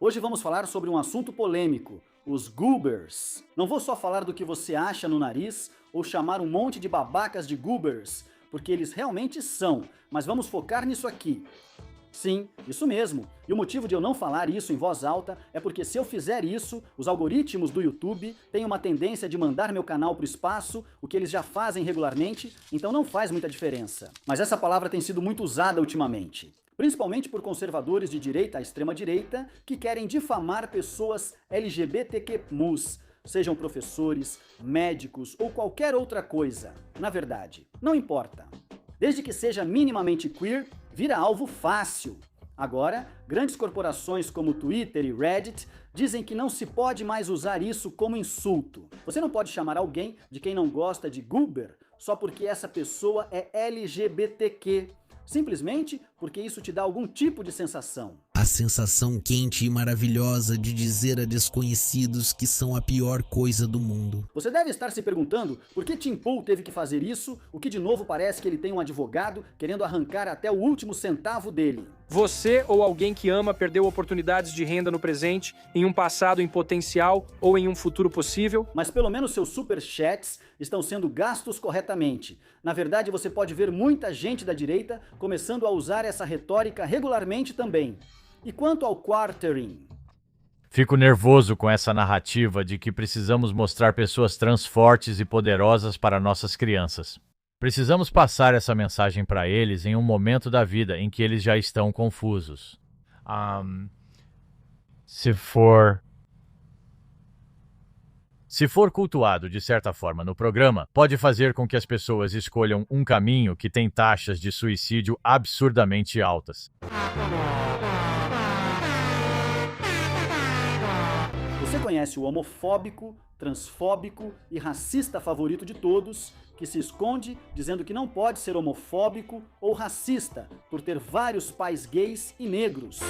Hoje vamos falar sobre um assunto polêmico, os goobers. Não vou só falar do que você acha no nariz ou chamar um monte de babacas de goobers, porque eles realmente são, mas vamos focar nisso aqui. Sim, isso mesmo. E o motivo de eu não falar isso em voz alta é porque se eu fizer isso, os algoritmos do YouTube têm uma tendência de mandar meu canal pro espaço, o que eles já fazem regularmente, então não faz muita diferença. Mas essa palavra tem sido muito usada ultimamente, principalmente por conservadores de direita à extrema-direita que querem difamar pessoas LGBTQ+, sejam professores, médicos ou qualquer outra coisa. Na verdade, não importa. Desde que seja minimamente queer, vira alvo fácil. Agora, grandes corporações como Twitter e Reddit dizem que não se pode mais usar isso como insulto. Você não pode chamar alguém de quem não gosta de goober só porque essa pessoa é LGBTQ, simplesmente porque isso te dá algum tipo de sensação. A sensação quente e maravilhosa de dizer a desconhecidos que são a pior coisa do mundo. Você deve estar se perguntando por que Tim Pool teve que fazer isso, o que de novo parece que ele tem um advogado querendo arrancar até o último centavo dele. Você ou alguém que ama perdeu oportunidades de renda no presente, em um passado em potencial ou em um futuro possível? Mas pelo menos seus superchats estão sendo gastos corretamente. Na verdade, você pode ver muita gente da direita começando a usar essa retórica regularmente também. E quanto ao quartering? Fico nervoso com essa narrativa de que precisamos mostrar pessoas trans fortes e poderosas para nossas crianças. Precisamos passar essa mensagem para eles em um momento da vida em que eles já estão confusos. Se for cultuado de certa forma no programa, pode fazer com que as pessoas escolham um caminho que tem taxas de suicídio absurdamente altas. Você conhece o homofóbico, transfóbico e racista favorito de todos, que se esconde dizendo que não pode ser homofóbico ou racista por ter vários pais gays e negros.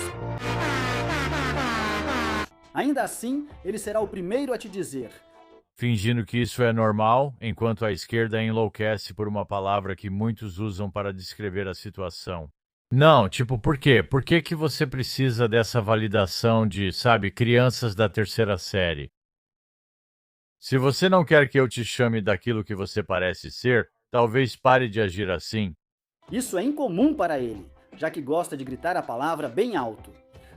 Ainda assim, ele será o primeiro a te dizer: fingindo que isso é normal, enquanto a esquerda enlouquece por uma palavra que muitos usam para descrever a situação. Não, por quê? Por que você precisa dessa validação de, crianças da terceira série? Se você não quer que eu te chame daquilo que você parece ser, talvez pare de agir assim. Isso é incomum para ele, já que gosta de gritar a palavra bem alto.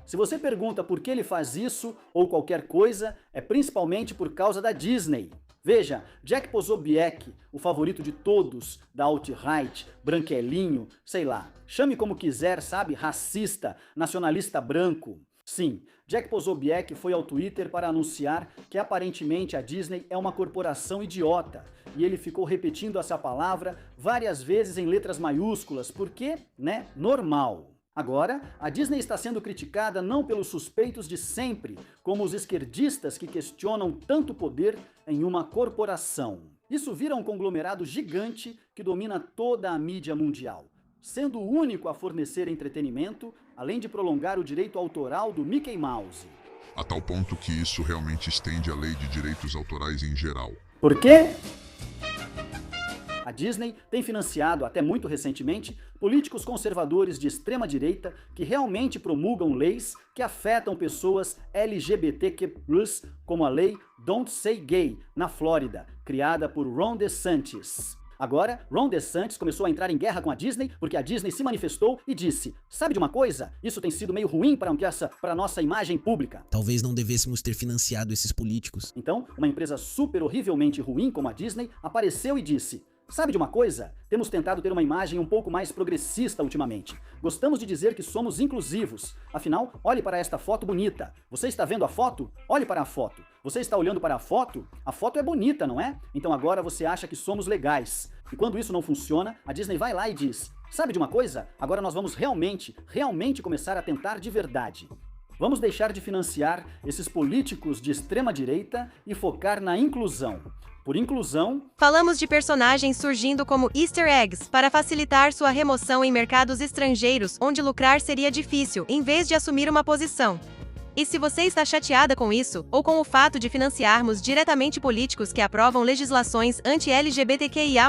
Se você pergunta por que ele faz isso ou qualquer coisa, é principalmente por causa da Disney. Veja, Jack Posobiec, o favorito de todos, da alt-right, branquelinho, sei lá, chame como quiser, racista, nacionalista branco. Sim, Jack Posobiec foi ao Twitter para anunciar que aparentemente a Disney é uma corporação idiota, e ele ficou repetindo essa palavra várias vezes em letras maiúsculas, porque, normal. Agora, a Disney está sendo criticada não pelos suspeitos de sempre, como os esquerdistas que questionam tanto poder em uma corporação. Isso vira um conglomerado gigante que domina toda a mídia mundial, sendo o único a fornecer entretenimento, além de prolongar o direito autoral do Mickey Mouse. A tal ponto que isso realmente estende a lei de direitos autorais em geral. Por quê? A Disney tem financiado, até muito recentemente, políticos conservadores de extrema-direita que realmente promulgam leis que afetam pessoas LGBTQ+, como a lei Don't Say Gay, na Flórida, criada por Ron DeSantis. Agora, Ron DeSantis começou a entrar em guerra com a Disney porque a Disney se manifestou e disse: sabe de uma coisa? Isso tem sido meio ruim para a nossa imagem pública. Talvez não devêssemos ter financiado esses políticos. Então, uma empresa super horrivelmente ruim como a Disney apareceu e disse: sabe de uma coisa? Temos tentado ter uma imagem um pouco mais progressista ultimamente. Gostamos de dizer que somos inclusivos. Afinal, olhe para esta foto bonita. Você está vendo a foto? Olhe para a foto. Você está olhando para a foto? A foto é bonita, não é? Então agora você acha que somos legais. E quando isso não funciona, a Disney vai lá e diz: sabe de uma coisa? Agora nós vamos realmente começar a tentar de verdade. Vamos deixar de financiar esses políticos de extrema-direita e focar na inclusão. Por inclusão, falamos de personagens surgindo como Easter eggs para facilitar sua remoção em mercados estrangeiros onde lucrar seria difícil, em vez de assumir uma posição. E se você está chateada com isso, ou com o fato de financiarmos diretamente políticos que aprovam legislações anti-LGBTQIA+,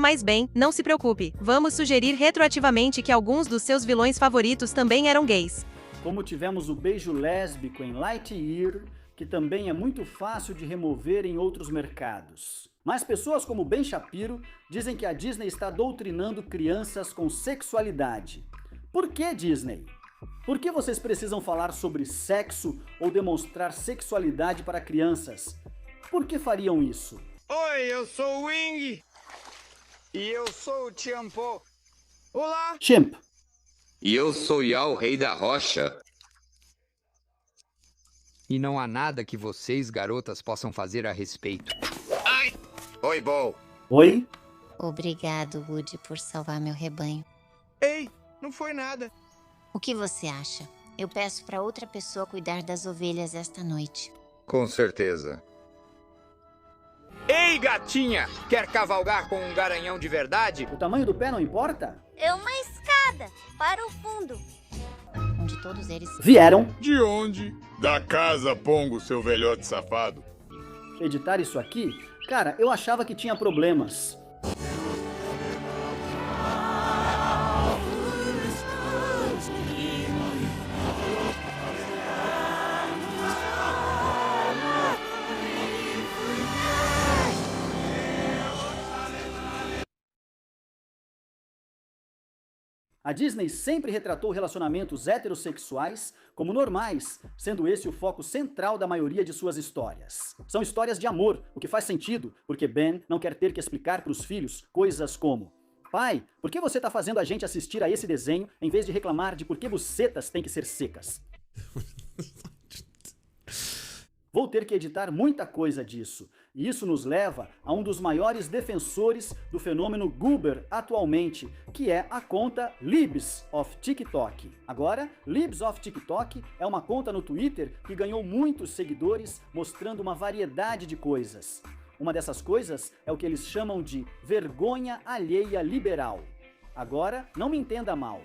não se preocupe, vamos sugerir retroativamente que alguns dos seus vilões favoritos também eram gays. Como tivemos o beijo lésbico em Lightyear, que também é muito fácil de remover em outros mercados. Mas pessoas como Ben Shapiro dizem que a Disney está doutrinando crianças com sexualidade. Por que, Disney? Por que vocês precisam falar sobre sexo ou demonstrar sexualidade para crianças? Por que fariam isso? Oi, eu sou o Wing. E eu sou o Tiampo. Olá. Chimp. E eu sou Yao, rei da rocha. E não há nada que vocês, garotas, possam fazer a respeito. Ai! Oi, Bo. Oi? Obrigado, Woody, por salvar meu rebanho. Ei, não foi nada. O que você acha? Eu peço para outra pessoa cuidar das ovelhas esta noite. Com certeza. Ei, gatinha! Quer cavalgar com um garanhão de verdade? O tamanho do pé não importa? É uma escada para o fundo. Onde todos eles Vieram. De onde? Da casa, Pongo, seu velhote safado. Editar isso aqui? Cara, eu achava que tinha problemas. A Disney sempre retratou relacionamentos heterossexuais como normais, sendo esse o foco central da maioria de suas histórias. São histórias de amor, o que faz sentido, porque Ben não quer ter que explicar para os filhos coisas como: pai, por que você está fazendo a gente assistir a esse desenho em vez de reclamar de por que bucetas têm que ser secas? Vou ter que editar muita coisa disso, e isso nos leva a um dos maiores defensores do fenômeno Goober atualmente, que é a conta Libs of TikTok. Agora, Libs of TikTok é uma conta no Twitter que ganhou muitos seguidores mostrando uma variedade de coisas. Uma dessas coisas é o que eles chamam de vergonha alheia liberal. Agora, não me entenda mal.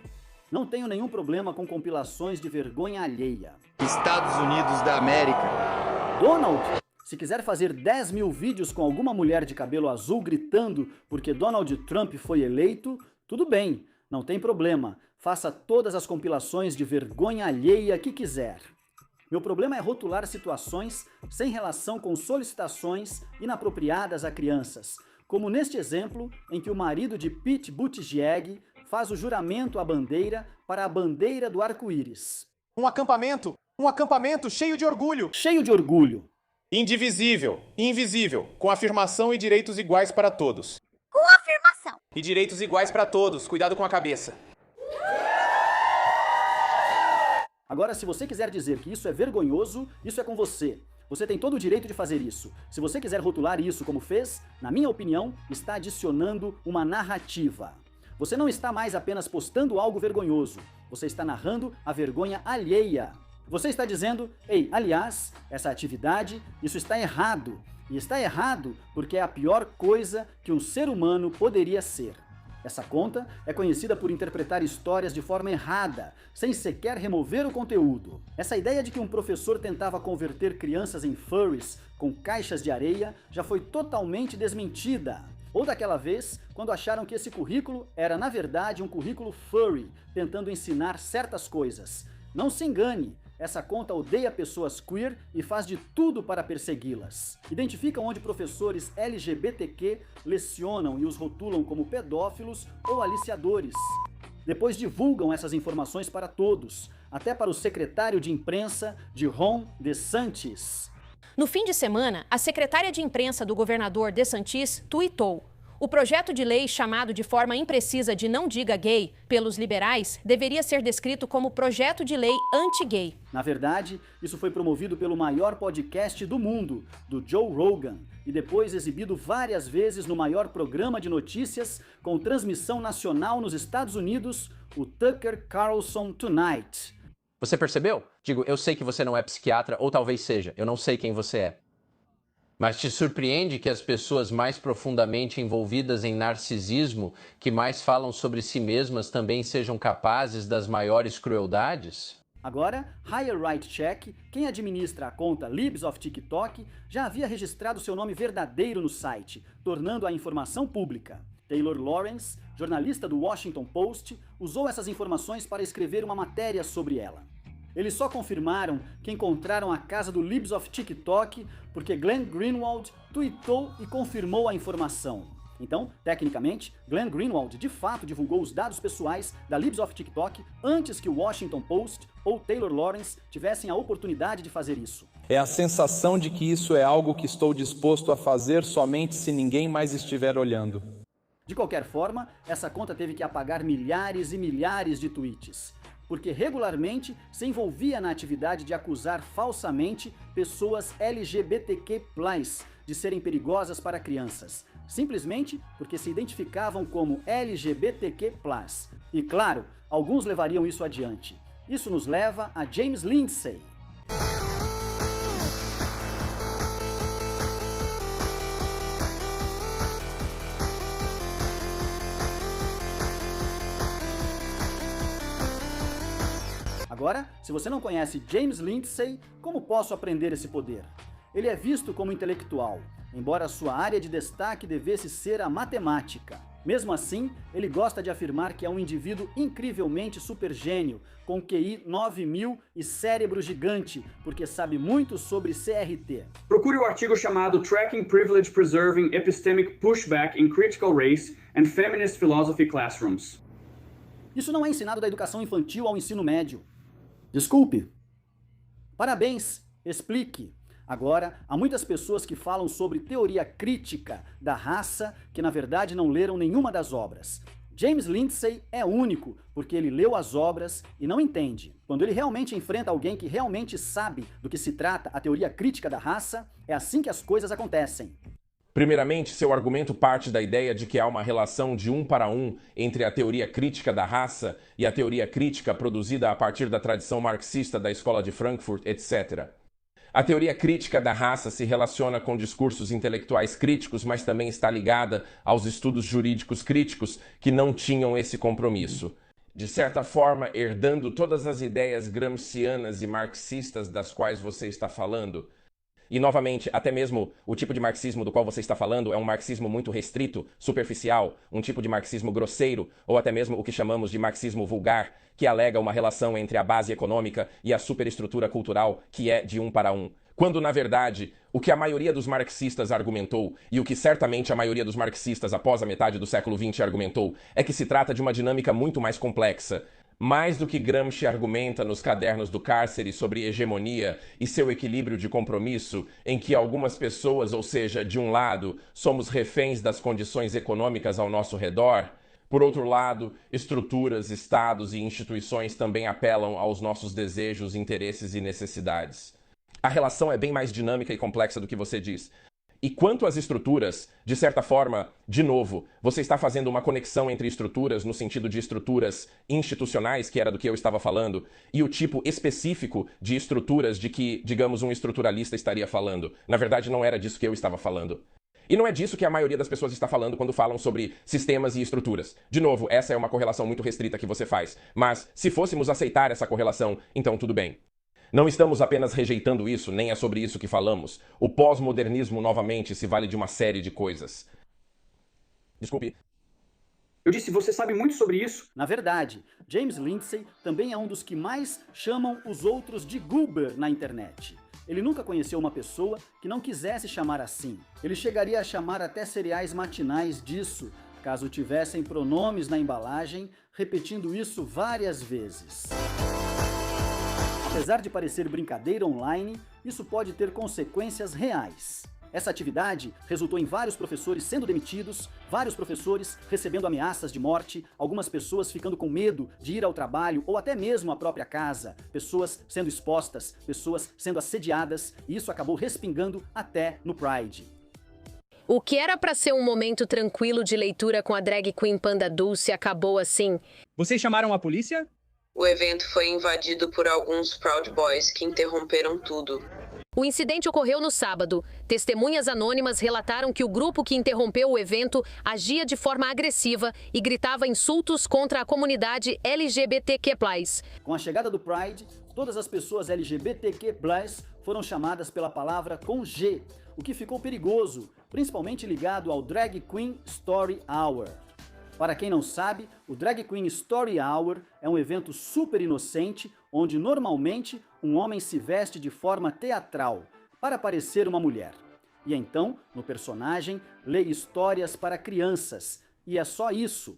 Não tenho nenhum problema com compilações de vergonha alheia. Estados Unidos da América. Donald, se quiser fazer 10 mil vídeos com alguma mulher de cabelo azul gritando porque Donald Trump foi eleito, tudo bem, não tem problema. Faça todas as compilações de vergonha alheia que quiser. Meu problema é rotular situações sem relação com solicitações inapropriadas a crianças, como neste exemplo em que o marido de Pete Buttigieg faz o juramento à bandeira para a bandeira do arco-íris. Um acampamento cheio de orgulho. Cheio de orgulho. Indivisível, invisível, com afirmação e direitos iguais para todos. Com afirmação. E direitos iguais para todos, cuidado com a cabeça. Agora, se você quiser dizer que isso é vergonhoso, isso é com você. Você tem todo o direito de fazer isso. Se você quiser rotular isso como fez, na minha opinião, está adicionando uma narrativa. Você não está mais apenas postando algo vergonhoso, você está narrando a vergonha alheia. Você está dizendo: ei, aliás, essa atividade, isso está errado. E está errado porque é a pior coisa que um ser humano poderia ser. Essa conta é conhecida por interpretar histórias de forma errada, sem sequer remover o conteúdo. Essa ideia de que um professor tentava converter crianças em furries com caixas de areia já foi totalmente desmentida. Ou daquela vez, quando acharam que esse currículo era, na verdade, um currículo furry, tentando ensinar certas coisas. Não se engane, essa conta odeia pessoas queer e faz de tudo para persegui-las. Identificam onde professores LGBTQ lecionam e os rotulam como pedófilos ou aliciadores. Depois divulgam essas informações para todos, até para o secretário de imprensa de Ron DeSantis. No fim de semana, a secretária de imprensa do governador DeSantis tuitou: o projeto de lei chamado de forma imprecisa de Não Diga Gay pelos liberais deveria ser descrito como projeto de lei anti-gay. Na verdade, isso foi promovido pelo maior podcast do mundo, do Joe Rogan, e depois exibido várias vezes no maior programa de notícias com transmissão nacional nos Estados Unidos, o Tucker Carlson Tonight. Você percebeu? Digo, eu sei que você não é psiquiatra, ou talvez seja, eu não sei quem você é. Mas te surpreende que as pessoas mais profundamente envolvidas em narcisismo, que mais falam sobre si mesmas, também sejam capazes das maiores crueldades? Agora, Higher Right Check, quem administra a conta Libs of TikTok, já havia registrado seu nome verdadeiro no site, tornando a informação pública. Taylor Lawrence, jornalista do Washington Post, usou essas informações para escrever uma matéria sobre ela. Eles só confirmaram que encontraram a casa do Libs of TikTok porque Glenn Greenwald tweetou e confirmou a informação. Então, tecnicamente, Glenn Greenwald de fato divulgou os dados pessoais da Libs of TikTok antes que o Washington Post ou Taylor Lawrence tivessem a oportunidade de fazer isso. É a sensação de que isso é algo que estou disposto a fazer somente se ninguém mais estiver olhando. De qualquer forma, essa conta teve que apagar milhares e milhares de tweets, porque regularmente se envolvia na atividade de acusar falsamente pessoas LGBTQ+, de serem perigosas para crianças, simplesmente porque se identificavam como LGBTQ+. E claro, alguns levariam isso adiante. Isso nos leva a James Lindsay. Agora, se você não conhece James Lindsay, como posso aprender esse poder? Ele é visto como intelectual, embora sua área de destaque devesse ser a matemática. Mesmo assim, ele gosta de afirmar que é um indivíduo incrivelmente supergênio, com QI 9000 e cérebro gigante, porque sabe muito sobre CRT. Procure o artigo chamado Tracking Privilege Preserving Epistemic Pushback in Critical Race and Feminist Philosophy Classrooms. Isso não é ensinado da educação infantil ao ensino médio. Desculpe. Parabéns, explique. Agora, há muitas pessoas que falam sobre teoria crítica da raça que na verdade não leram nenhuma das obras. James Lindsay é único porque ele leu as obras e não entende. Quando ele realmente enfrenta alguém que realmente sabe do que se trata a teoria crítica da raça, é assim que as coisas acontecem. Primeiramente, seu argumento parte da ideia de que há uma relação de 1 para 1 entre a teoria crítica da raça e a teoria crítica produzida a partir da tradição marxista da Escola de Frankfurt, etc. A teoria crítica da raça se relaciona com discursos intelectuais críticos, mas também está ligada aos estudos jurídicos críticos que não tinham esse compromisso. De certa forma, herdando todas as ideias gramscianas e marxistas das quais você está falando. E, novamente, até mesmo o tipo de marxismo do qual você está falando é um marxismo muito restrito, superficial, um tipo de marxismo grosseiro, ou até mesmo o que chamamos de marxismo vulgar, que alega uma relação entre a base econômica e a superestrutura cultural, que é de 1 para 1. Quando, na verdade, o que a maioria dos marxistas argumentou, e o que certamente a maioria dos marxistas após a metade do século XX argumentou, é que se trata de uma dinâmica muito mais complexa. Mais do que Gramsci argumenta nos cadernos do cárcere sobre hegemonia e seu equilíbrio de compromisso, em que algumas pessoas, ou seja, de um lado, somos reféns das condições econômicas ao nosso redor, por outro lado, estruturas, estados e instituições também apelam aos nossos desejos, interesses e necessidades. A relação é bem mais dinâmica e complexa do que você diz. E quanto às estruturas, de certa forma, de novo, você está fazendo uma conexão entre estruturas no sentido de estruturas institucionais, que era do que eu estava falando, e o tipo específico de estruturas de que, digamos, um estruturalista estaria falando. Na verdade, não era disso que eu estava falando. E não é disso que a maioria das pessoas está falando quando falam sobre sistemas e estruturas. De novo, essa é uma correlação muito restrita que você faz. Mas, se fôssemos aceitar essa correlação, então tudo bem. Não estamos apenas rejeitando isso, nem é sobre isso que falamos. O pós-modernismo, novamente, se vale de uma série de coisas. Desculpe. Eu disse, você sabe muito sobre isso. Na verdade, James Lindsay também é um dos que mais chamam os outros de goober na internet. Ele nunca conheceu uma pessoa que não quisesse chamar assim. Ele chegaria a chamar até cereais matinais disso, caso tivessem pronomes na embalagem, repetindo isso várias vezes. Apesar de parecer brincadeira online, isso pode ter consequências reais. Essa atividade resultou em vários professores sendo demitidos, vários professores recebendo ameaças de morte, algumas pessoas ficando com medo de ir ao trabalho ou até mesmo à própria casa, pessoas sendo expostas, pessoas sendo assediadas, e isso acabou respingando até no Pride. O que era para ser um momento tranquilo de leitura com a drag queen Panda Dulce acabou assim. Vocês chamaram a polícia? O evento foi invadido por alguns Proud Boys que interromperam tudo. O incidente ocorreu no sábado. Testemunhas anônimas relataram que o grupo que interrompeu o evento agia de forma agressiva e gritava insultos contra a comunidade LGBTQ+. Com a chegada do Pride, todas as pessoas LGBTQ+, foram chamadas pela palavra com G, o que ficou perigoso, principalmente ligado ao Drag Queen Story Hour. Para quem não sabe, o Drag Queen Story Hour é um evento super inocente onde normalmente um homem se veste de forma teatral, para parecer uma mulher. E então, no personagem, lê histórias para crianças, e é só isso.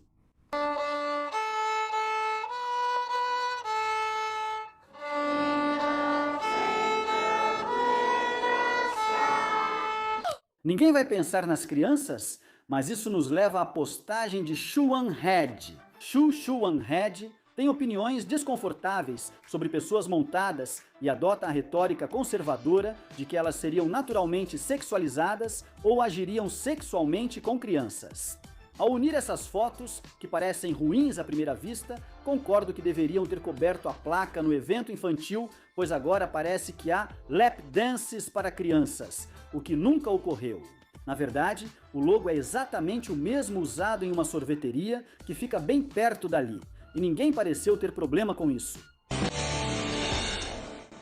Ninguém vai pensar nas crianças? Mas isso nos leva à postagem de Xuan Head. Xuan Head tem opiniões desconfortáveis sobre pessoas montadas e adota a retórica conservadora de que elas seriam naturalmente sexualizadas ou agiriam sexualmente com crianças. Ao unir essas fotos, que parecem ruins à primeira vista, concordo que deveriam ter coberto a placa no evento infantil, pois agora parece que há lap dances para crianças, o que nunca ocorreu. Na verdade, o logo é exatamente o mesmo usado em uma sorveteria que fica bem perto dali, e ninguém pareceu ter problema com isso.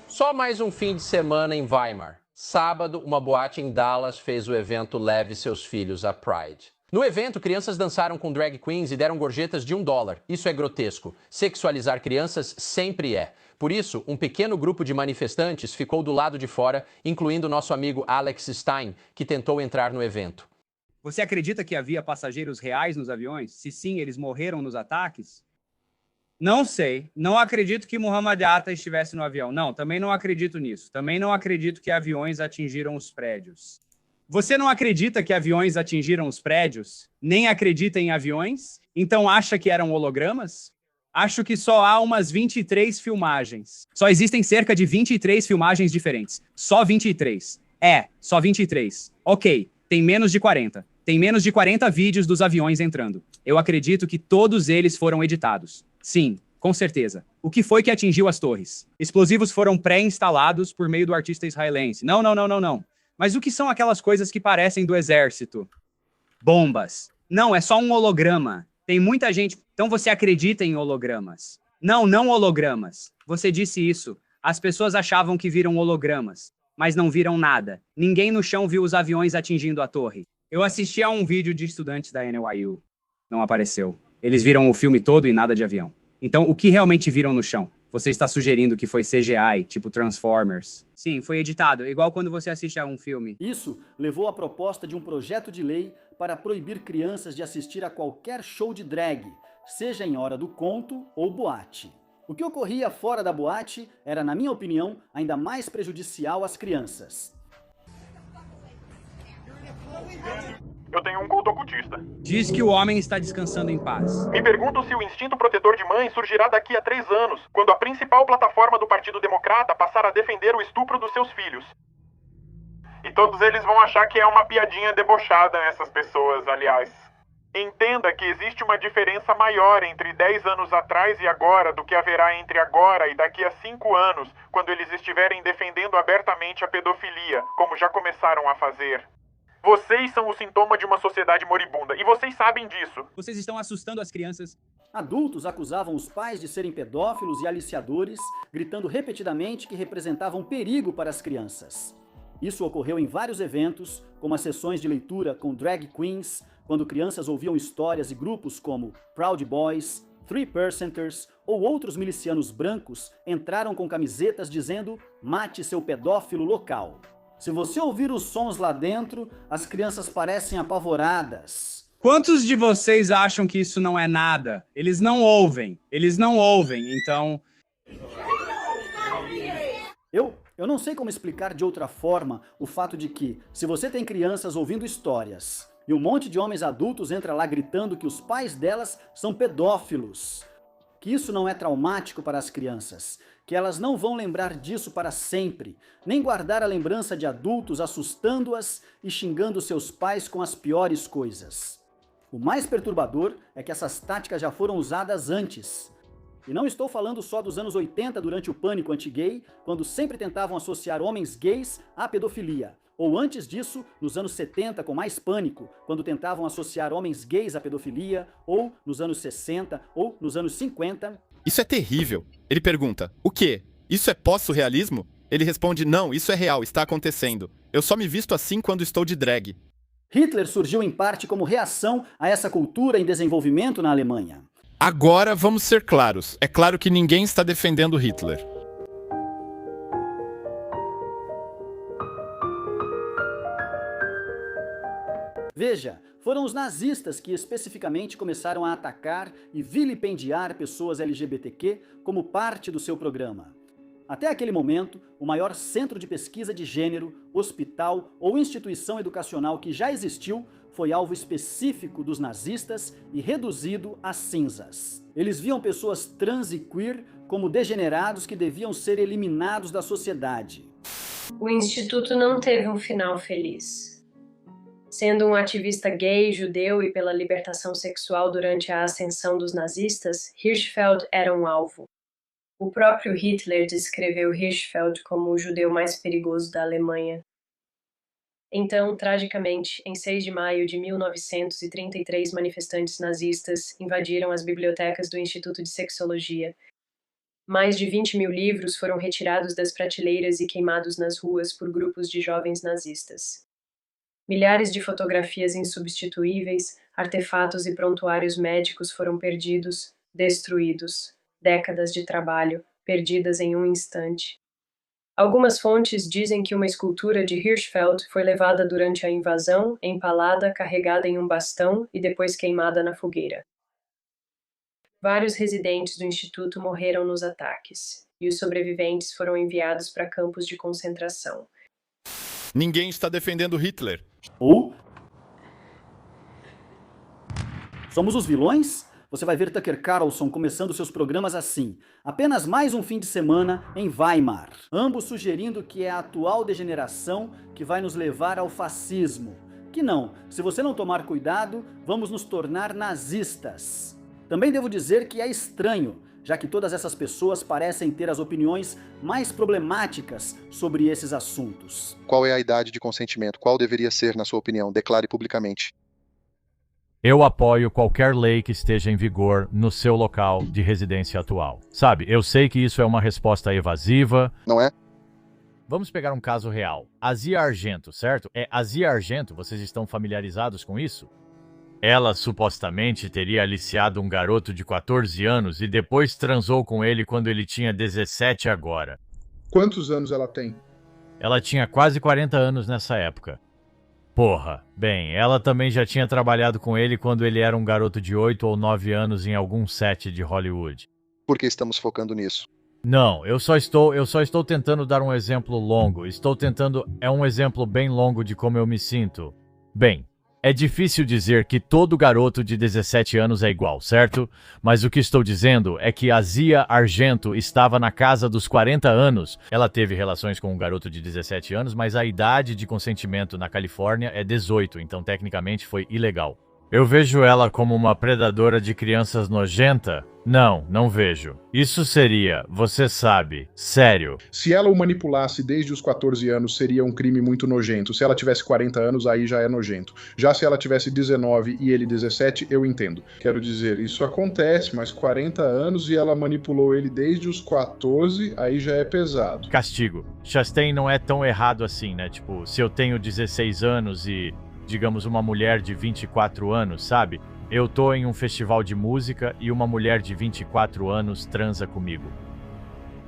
Só mais um fim de semana em Weimar. Sábado, uma boate em Dallas fez o evento Leve Seus Filhos à Pride. No evento, crianças dançaram com drag queens e deram gorjetas de $1. Isso é grotesco. Sexualizar crianças sempre é. Por isso, um pequeno grupo de manifestantes ficou do lado de fora, incluindo nosso amigo Alex Stein, que tentou entrar no evento. Você acredita que havia passageiros reais nos aviões? Se sim, eles morreram nos ataques? Não sei. Não acredito que Muhammad Atta estivesse no avião. Não, também não acredito nisso. Também não acredito que aviões atingiram os prédios. Você não acredita que aviões atingiram os prédios? Nem acredita em aviões? Então acha que eram hologramas? Acho que só há umas 23 filmagens. Só existem cerca de 23 filmagens diferentes. Só 23. Só 23. Ok, tem menos de 40. Tem menos de 40 vídeos dos aviões entrando. Eu acredito que todos eles foram editados. Sim, com certeza. O que foi que atingiu as torres? Explosivos foram pré-instalados por meio do artista israelense. Não. Mas o que são aquelas coisas que parecem do exército? Bombas. Não, é só um holograma. Tem muita gente... Então você acredita em hologramas? Não hologramas. Você disse isso. As pessoas achavam que viram hologramas, mas não viram nada. Ninguém no chão viu os aviões atingindo a torre. Eu assisti a um vídeo de estudantes da NYU. Não apareceu. Eles viram o filme todo e nada de avião. Então, o que realmente viram no chão? Você está sugerindo que foi CGI, tipo Transformers? Sim, foi editado, igual quando você assiste a um filme. Isso levou à proposta de um projeto de lei para proibir crianças de assistir a qualquer show de drag, seja em hora do conto ou boate. O que ocorria fora da boate era, na minha opinião, ainda mais prejudicial às crianças. Eu tenho um culto ocultista. Diz que o homem está descansando em paz. Me pergunto se o instinto protetor de mãe surgirá daqui a 3 anos, quando a principal plataforma do Partido Democrata passar a defender o estupro dos seus filhos. E todos eles vão achar que é uma piadinha debochada essas pessoas, aliás. Entenda que existe uma diferença maior entre 10 anos atrás e agora do que haverá entre agora e daqui a 5 anos, quando eles estiverem defendendo abertamente a pedofilia, como já começaram a fazer. Vocês são o sintoma de uma sociedade moribunda, e vocês sabem disso. Vocês estão assustando as crianças. Adultos acusavam os pais de serem pedófilos e aliciadores, gritando repetidamente que representavam perigo para as crianças. Isso ocorreu em vários eventos, como as sessões de leitura com drag queens, quando crianças ouviam histórias e grupos como Proud Boys, 3%ers ou outros milicianos brancos entraram com camisetas dizendo "mate seu pedófilo local". Se você ouvir os sons lá dentro, as crianças parecem apavoradas. Quantos de vocês acham que isso não é nada? Eles não ouvem, então... Eu não sei como explicar de outra forma o fato de que, se você tem crianças ouvindo histórias e um monte de homens adultos entra lá gritando que os pais delas são pedófilos, que isso não é traumático para as crianças, que elas não vão lembrar disso para sempre, nem guardar a lembrança de adultos assustando-as e xingando seus pais com as piores coisas. O mais perturbador é que essas táticas já foram usadas antes. E não estou falando só dos anos 80 durante o pânico anti-gay, quando sempre tentavam associar homens gays à pedofilia. Ou antes disso, nos anos 70 com mais pânico, quando tentavam associar homens gays à pedofilia, ou nos anos 60, ou nos anos 50. Isso é terrível. Ele pergunta, o quê? Isso é pós-surrealismo? Ele responde, não, isso é real, está acontecendo. Eu só me visto assim quando estou de drag. Hitler surgiu em parte como reação a essa cultura em desenvolvimento na Alemanha. Agora vamos ser claros. É claro que ninguém está defendendo Hitler. Veja, foram os nazistas que especificamente começaram a atacar e vilipendiar pessoas LGBTQ como parte do seu programa. Até aquele momento, o maior centro de pesquisa de gênero, hospital ou instituição educacional que já existiu foi alvo específico dos nazistas e reduzido a cinzas. Eles viam pessoas trans e queer como degenerados que deviam ser eliminados da sociedade. O Instituto não teve um final feliz. Sendo um ativista gay, judeu e pela libertação sexual durante a ascensão dos nazistas, Hirschfeld era um alvo. O próprio Hitler descreveu Hirschfeld como o judeu mais perigoso da Alemanha. Então, tragicamente, em 6 de maio de 1933, manifestantes nazistas invadiram as bibliotecas do Instituto de Sexologia. Mais de 20.000 livros foram retirados das prateleiras e queimados nas ruas por grupos de jovens nazistas. Milhares de fotografias insubstituíveis, artefatos e prontuários médicos foram perdidos, destruídos. Décadas de trabalho, perdidas em um instante. Algumas fontes dizem que uma escultura de Hirschfeld foi levada durante a invasão, empalada, carregada em um bastão e depois queimada na fogueira. Vários residentes do instituto morreram nos ataques, e os sobreviventes foram enviados para campos de concentração. Ninguém está defendendo Hitler. Ou somos os vilões? Você vai ver Tucker Carlson começando seus programas assim: apenas mais um fim de semana em Weimar. Ambos sugerindo que é a atual degeneração que vai nos levar ao fascismo. Que não, se você não tomar cuidado, vamos nos tornar nazistas. Também devo dizer que é estranho, já que todas essas pessoas parecem ter as opiniões mais problemáticas sobre esses assuntos. Qual é a idade de consentimento? Qual deveria ser, na sua opinião? Declare publicamente. Eu apoio qualquer lei que esteja em vigor no seu local de residência atual. Sabe, eu sei que isso é uma resposta evasiva. Não é? Vamos pegar um caso real. Azia Argento, certo? É Azia Argento, vocês estão familiarizados com isso? Ela supostamente teria aliciado um garoto de 14 anos e depois transou com ele quando ele tinha 17 agora. Quantos anos ela tem? Ela tinha quase 40 anos nessa época. Porra, bem, ela também já tinha trabalhado com ele quando ele era um garoto de 8 ou 9 anos em algum set de Hollywood. Por que estamos focando nisso? Não, eu só estou tentando dar um exemplo longo. É um exemplo bem longo de como eu me sinto. Bem, é difícil dizer que todo garoto de 17 anos é igual, certo? Mas o que estou dizendo é que Azia Argento estava na casa dos 40 anos. Ela teve relações com um garoto de 17 anos, mas a idade de consentimento na Califórnia é 18, então tecnicamente foi ilegal. Eu vejo ela como uma predadora de crianças nojenta? Não vejo. Isso seria, você sabe, sério. Se ela o manipulasse desde os 14 anos, seria um crime muito nojento. Se ela tivesse 40 anos, aí já é nojento. Já se ela tivesse 19 e ele 17, eu entendo. Quero dizer, isso acontece, mas 40 anos e ela manipulou ele desde os 14, aí já é pesado. Castigo. Chastain não é tão errado assim, né? Tipo, se eu tenho 16 anos e, digamos, uma mulher de 24 anos, sabe? Eu tô em um festival de música e uma mulher de 24 anos transa comigo.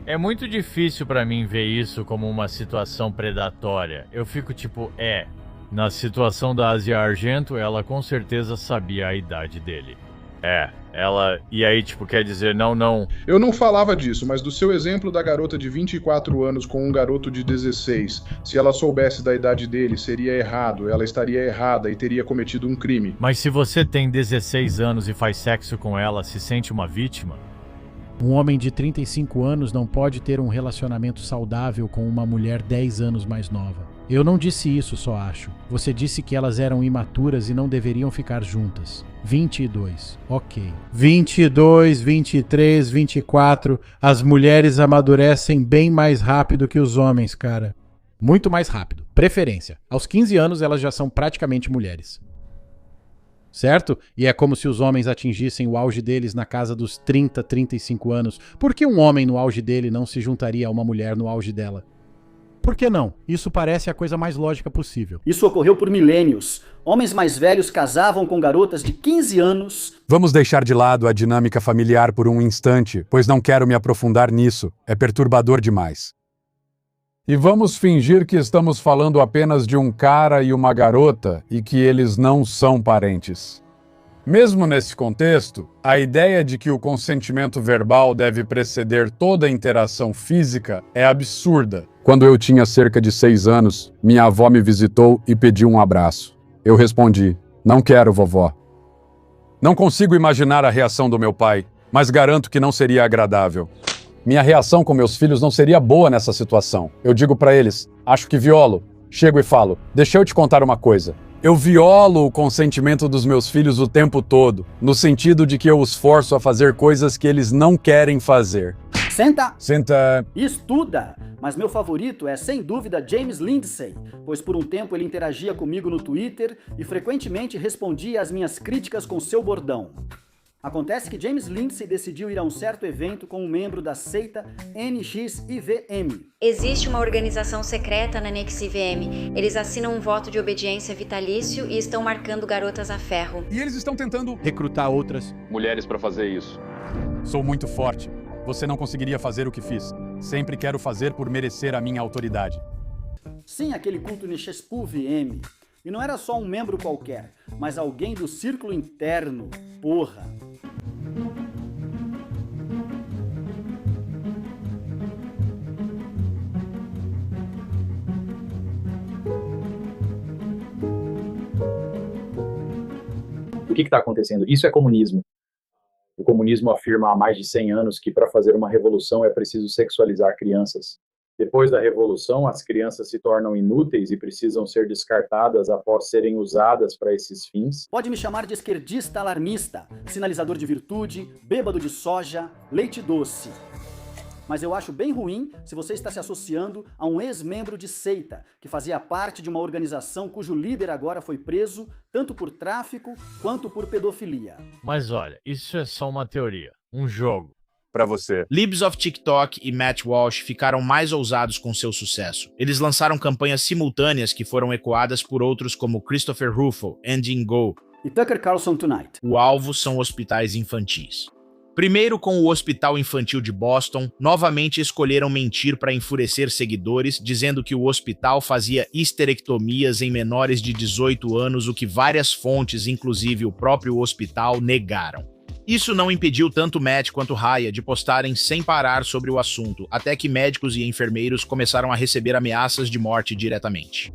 É muito difícil pra mim ver isso como uma situação predatória. Eu fico tipo, na situação da Azia Argento, ela com certeza sabia a idade dele. E aí, tipo, quer dizer, não... Eu não falava disso, mas do seu exemplo da garota de 24 anos com um garoto de 16, se ela soubesse da idade dele, seria errado, ela estaria errada e teria cometido um crime. Mas se você tem 16 anos e faz sexo com ela, se sente uma vítima? Um homem de 35 anos não pode ter um relacionamento saudável com uma mulher 10 anos mais nova. Eu não disse isso, só acho. Você disse que elas eram imaturas e não deveriam ficar juntas. 22, ok. 22, 23, 24, as mulheres amadurecem bem mais rápido que os homens, cara. Muito mais rápido. Preferência. Aos 15 anos elas já são praticamente mulheres. Certo? E é como se os homens atingissem o auge deles na casa dos 30, 35 anos. Por que um homem no auge dele não se juntaria a uma mulher no auge dela? Por que não? Isso parece a coisa mais lógica possível. Isso ocorreu por milênios. Homens mais velhos casavam com garotas de 15 anos. Vamos deixar de lado a dinâmica familiar por um instante, pois não quero me aprofundar nisso. É perturbador demais. E vamos fingir que estamos falando apenas de um cara e uma garota e que eles não são parentes. Mesmo nesse contexto, a ideia de que o consentimento verbal deve preceder toda a interação física é absurda. Quando eu tinha cerca de 6 anos, minha avó me visitou e pediu um abraço. Eu respondi: "Não quero, vovó." Não consigo imaginar a reação do meu pai, mas garanto que não seria agradável. Minha reação com meus filhos não seria boa nessa situação. Eu digo para eles: "Acho que violo." Chego e falo: "Deixa eu te contar uma coisa. Eu violo o consentimento dos meus filhos o tempo todo, no sentido de que eu os forço a fazer coisas que eles não querem fazer." Senta! Senta! Estuda! Mas meu favorito é, sem dúvida, James Lindsay, pois por um tempo ele interagia comigo no Twitter e frequentemente respondia às minhas críticas com seu bordão. Acontece que James Lindsay decidiu ir a um certo evento com um membro da seita NXIVM. Existe uma organização secreta na NXIVM. Eles assinam um voto de obediência vitalício e estão marcando garotas a ferro. E eles estão tentando recrutar outras mulheres para fazer isso. Sou muito forte. Você não conseguiria fazer o que fiz. Sempre quero fazer por merecer a minha autoridade. Sim, aquele culto NXIVM. E não era só um membro qualquer, mas alguém do círculo interno. Porra! O que está acontecendo? Isso é comunismo. O comunismo afirma há mais de 100 anos que para fazer uma revolução é preciso sexualizar crianças. Depois da revolução, as crianças se tornam inúteis e precisam ser descartadas após serem usadas para esses fins. Pode me chamar de esquerdista alarmista, sinalizador de virtude, bêbado de soja, leite doce. Mas eu acho bem ruim se você está se associando a um ex-membro de seita, que fazia parte de uma organização cujo líder agora foi preso, tanto por tráfico quanto por pedofilia. Mas olha, isso é só uma teoria, um jogo. Para você. Libs of TikTok e Matt Walsh ficaram mais ousados com seu sucesso. Eles lançaram campanhas simultâneas que foram ecoadas por outros como Christopher Rufo, Ending Go e Tucker Carlson Tonight. O alvo são hospitais infantis. Primeiro, com o Hospital Infantil de Boston, novamente escolheram mentir para enfurecer seguidores, dizendo que o hospital fazia histerectomias em menores de 18 anos, o que várias fontes, inclusive o próprio hospital, negaram. Isso não impediu tanto Matt quanto Raya de postarem sem parar sobre o assunto, até que médicos e enfermeiros começaram a receber ameaças de morte diretamente.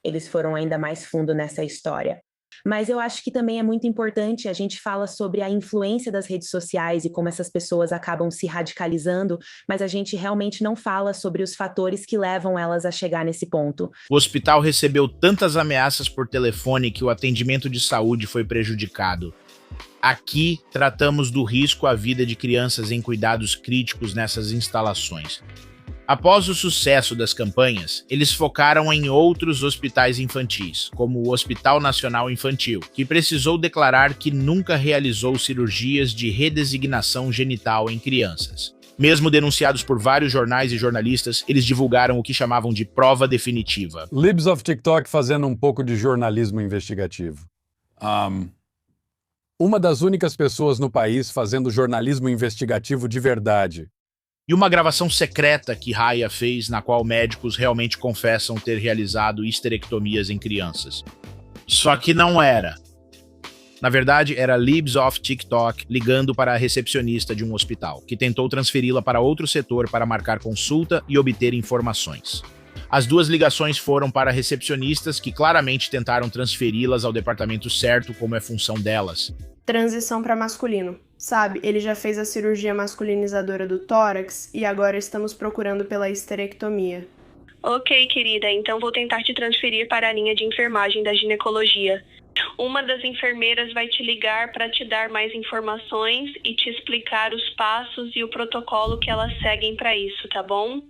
Eles foram ainda mais fundo nessa história. Mas eu acho que também é muito importante a gente falar sobre a influência das redes sociais e como essas pessoas acabam se radicalizando, mas a gente realmente não fala sobre os fatores que levam elas a chegar nesse ponto. O hospital recebeu tantas ameaças por telefone que o atendimento de saúde foi prejudicado. Aqui, tratamos do risco à vida de crianças em cuidados críticos nessas instalações. Após o sucesso das campanhas, eles focaram em outros hospitais infantis, como o Hospital Nacional Infantil, que precisou declarar que nunca realizou cirurgias de redesignação genital em crianças. Mesmo denunciados por vários jornais e jornalistas, eles divulgaram o que chamavam de prova definitiva. Libs of TikTok fazendo um pouco de jornalismo investigativo. Uma das únicas pessoas no país fazendo jornalismo investigativo de verdade. E uma gravação secreta que Raya fez, na qual médicos realmente confessam ter realizado histerectomias em crianças. Só que não era. Na verdade, era Libs of TikTok ligando para a recepcionista de um hospital, que tentou transferi-la para outro setor para marcar consulta e obter informações. As duas ligações foram para recepcionistas que claramente tentaram transferi-las ao departamento certo, como é função delas. Transição para masculino. Sabe, ele já fez a cirurgia masculinizadora do tórax e agora estamos procurando pela histerectomia. Ok, querida, então vou tentar te transferir para a linha de enfermagem da ginecologia. Uma das enfermeiras vai te ligar para te dar mais informações e te explicar os passos e o protocolo que elas seguem para isso, tá bom?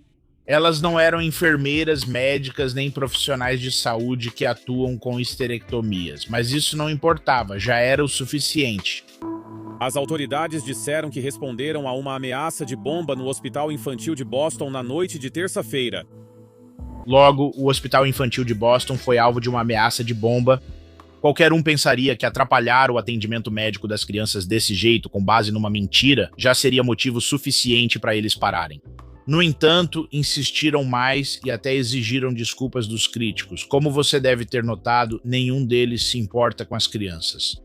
Elas não eram enfermeiras, médicas nem profissionais de saúde que atuam com histerectomias, mas isso não importava, já era o suficiente. As autoridades disseram que responderam a uma ameaça de bomba no Hospital Infantil de Boston na noite de terça-feira. Logo, o Hospital Infantil de Boston foi alvo de uma ameaça de bomba. Qualquer um pensaria que atrapalhar o atendimento médico das crianças desse jeito, com base numa mentira, já seria motivo suficiente para eles pararem. No entanto, insistiram mais e até exigiram desculpas dos críticos. Como você deve ter notado, nenhum deles se importa com as crianças.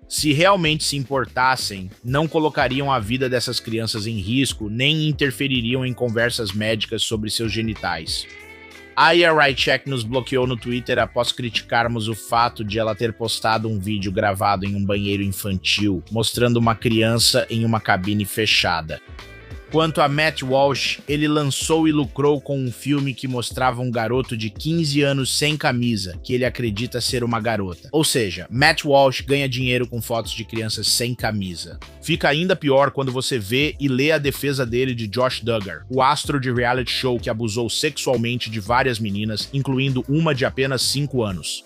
Se realmente se importassem, não colocariam a vida dessas crianças em risco, nem interfeririam em conversas médicas sobre seus genitais. A Right nos bloqueou no Twitter após criticarmos o fato de ela ter postado um vídeo gravado em um banheiro infantil, mostrando uma criança em uma cabine fechada. Quanto a Matt Walsh, ele lançou e lucrou com um filme que mostrava um garoto de 15 anos sem camisa, que ele acredita ser uma garota. Ou seja, Matt Walsh ganha dinheiro com fotos de crianças sem camisa. Fica ainda pior quando você vê e lê a defesa dele de Josh Duggar, o astro de reality show que abusou sexualmente de várias meninas, incluindo uma de apenas 5 anos.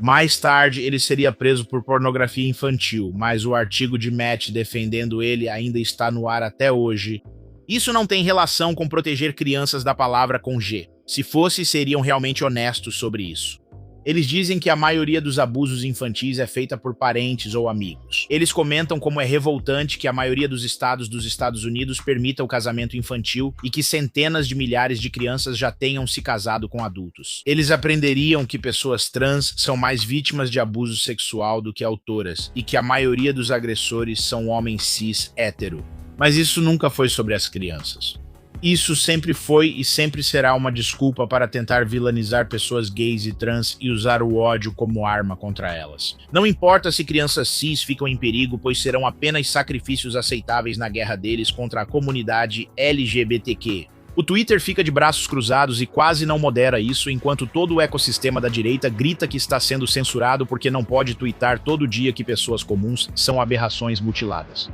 Mais tarde, ele seria preso por pornografia infantil, mas o artigo de Matt defendendo ele ainda está no ar até hoje. Isso não tem relação com proteger crianças da palavra com G. Se fosse, seriam realmente honestos sobre isso. Eles dizem que a maioria dos abusos infantis é feita por parentes ou amigos. Eles comentam como é revoltante que a maioria dos estados dos Estados Unidos permita o casamento infantil e que centenas de milhares de crianças já tenham se casado com adultos. Eles aprenderiam que pessoas trans são mais vítimas de abuso sexual do que autoras e que a maioria dos agressores são homens cis hétero. Mas isso nunca foi sobre as crianças. Isso sempre foi e sempre será uma desculpa para tentar vilanizar pessoas gays e trans e usar o ódio como arma contra elas. Não importa se crianças cis ficam em perigo, pois serão apenas sacrifícios aceitáveis na guerra deles contra a comunidade LGBTQ. O Twitter fica de braços cruzados e quase não modera isso, enquanto todo o ecossistema da direita grita que está sendo censurado porque não pode twittar todo dia que pessoas comuns são aberrações mutiladas.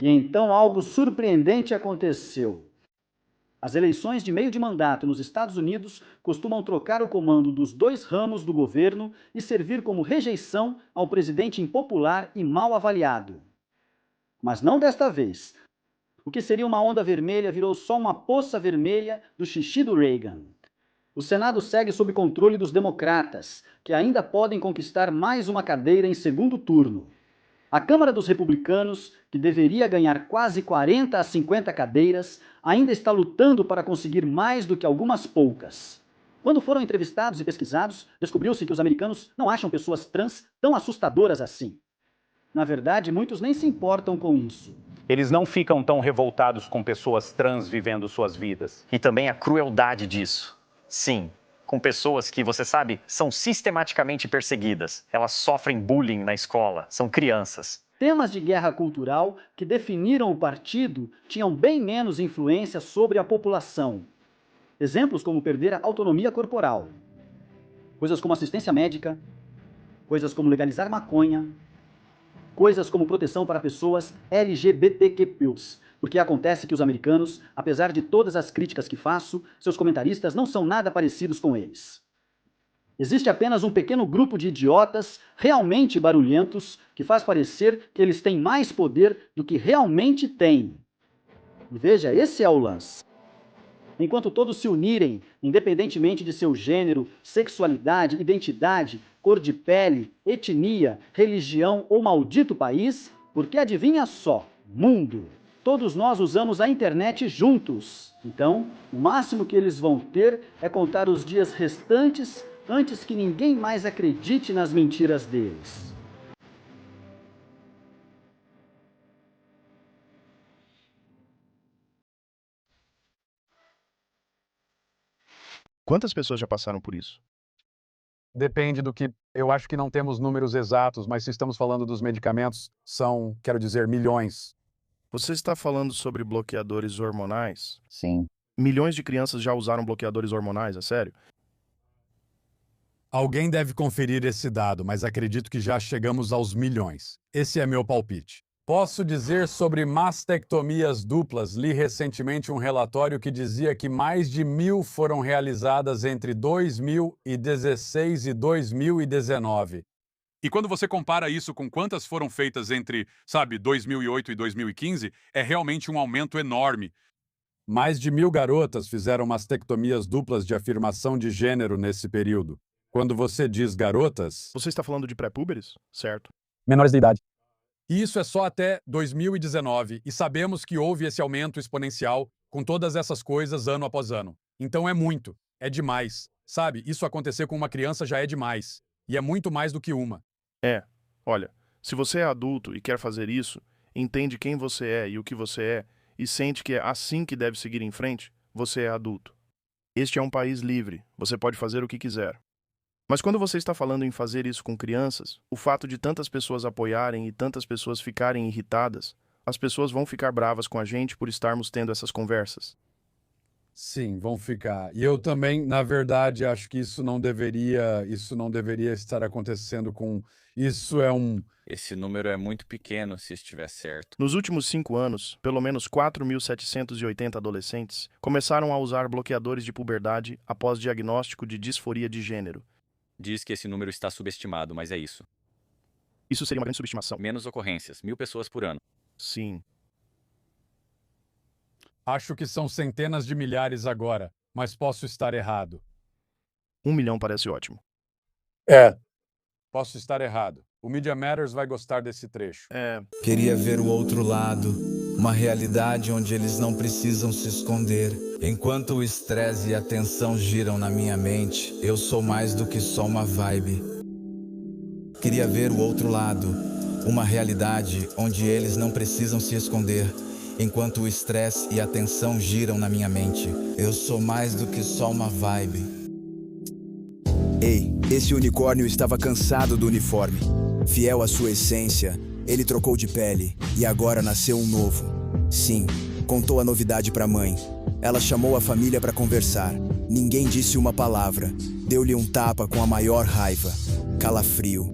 E então algo surpreendente aconteceu. As eleições de meio de mandato nos Estados Unidos costumam trocar o comando dos dois ramos do governo e servir como rejeição ao presidente impopular e mal avaliado. Mas não desta vez. O que seria uma onda vermelha virou só uma poça vermelha do xixi do Reagan. O Senado segue sob controle dos democratas, que ainda podem conquistar mais uma cadeira em segundo turno. A Câmara dos Republicanos, que deveria ganhar quase 40 a 50 cadeiras, ainda está lutando para conseguir mais do que algumas poucas. Quando foram entrevistados e pesquisados, descobriu-se que os americanos não acham pessoas trans tão assustadoras assim. Na verdade, muitos nem se importam com isso. Eles não ficam tão revoltados com pessoas trans vivendo suas vidas. E também a crueldade disso. Sim, com pessoas que, você sabe, são sistematicamente perseguidas. Elas sofrem bullying na escola, são crianças. Temas de guerra cultural que definiram o partido tinham bem menos influência sobre a população. Exemplos como perder a autonomia corporal, coisas como assistência médica, coisas como legalizar maconha, coisas como proteção para pessoas LGBTQ+. Porque acontece que os americanos, apesar de todas as críticas que faço, seus comentaristas não são nada parecidos com eles. Existe apenas um pequeno grupo de idiotas realmente barulhentos que faz parecer que eles têm mais poder do que realmente têm. E veja, esse é o lance. Enquanto todos se unirem, independentemente de seu gênero, sexualidade, identidade, cor de pele, etnia, religião ou maldito país, porque adivinha só, mundo. Todos nós usamos a internet juntos. Então, o máximo que eles vão ter é contar os dias restantes antes que ninguém mais acredite nas mentiras deles. Quantas pessoas já passaram por isso? Depende do que... Eu acho que não temos números exatos, mas se estamos falando dos medicamentos, são, quero dizer, milhões. Você está falando sobre bloqueadores hormonais? Sim. Milhões de crianças já usaram bloqueadores hormonais, é sério? Alguém deve conferir esse dado, mas acredito que já chegamos aos milhões. Esse é meu palpite. Posso dizer sobre mastectomias duplas. Li recentemente um relatório que dizia que mais de 1.000 foram realizadas entre 2016 e 2019. E quando você compara isso com quantas foram feitas entre, 2008 e 2015, é realmente um aumento enorme. Mais de 1.000 garotas fizeram mastectomias duplas de afirmação de gênero nesse período. Quando você diz garotas... Você está falando de pré-púberes? Certo. Menores de idade. E isso é só até 2019, e sabemos que houve esse aumento exponencial com todas essas coisas ano após ano. Então é muito, é demais. Sabe, isso acontecer com uma criança já é demais. E é muito mais do que uma. Olha, se você é adulto e quer fazer isso, entende quem você é e o que você é, e sente que é assim que deve seguir em frente, você é adulto. Este é um país livre, você pode fazer o que quiser. Mas quando você está falando em fazer isso com crianças, o fato de tantas pessoas apoiarem e tantas pessoas ficarem irritadas, as pessoas vão ficar bravas com a gente por estarmos tendo essas conversas. Sim, vão ficar. E eu também, na verdade, acho que isso não deveria estar acontecendo com... Esse número é muito pequeno se estiver certo. Nos últimos 5 anos, pelo menos 4.780 adolescentes começaram a usar bloqueadores de puberdade após diagnóstico de disforia de gênero. Diz que esse número está subestimado, mas é isso. Isso seria uma grande subestimação. Menos ocorrências, 1.000 pessoas por ano. Sim. Acho que são centenas de milhares agora, mas posso estar errado. 1 milhão parece ótimo. Posso estar errado. O Media Matters vai gostar desse trecho. Queria ver o outro lado, uma realidade onde eles não precisam se esconder. Enquanto o estresse e a tensão giram na minha mente, eu sou mais do que só uma vibe. Queria ver o outro lado, uma realidade onde eles não precisam se esconder. Enquanto o estresse e a tensão giram na minha mente, eu sou mais do que só uma vibe. Ei, esse unicórnio estava cansado do uniforme. Fiel à sua essência, ele trocou de pele e agora nasceu um novo. Sim, contou a novidade para a mãe. Ela chamou a família para conversar. Ninguém disse uma palavra. Deu-lhe um tapa com a maior raiva. Calafrio.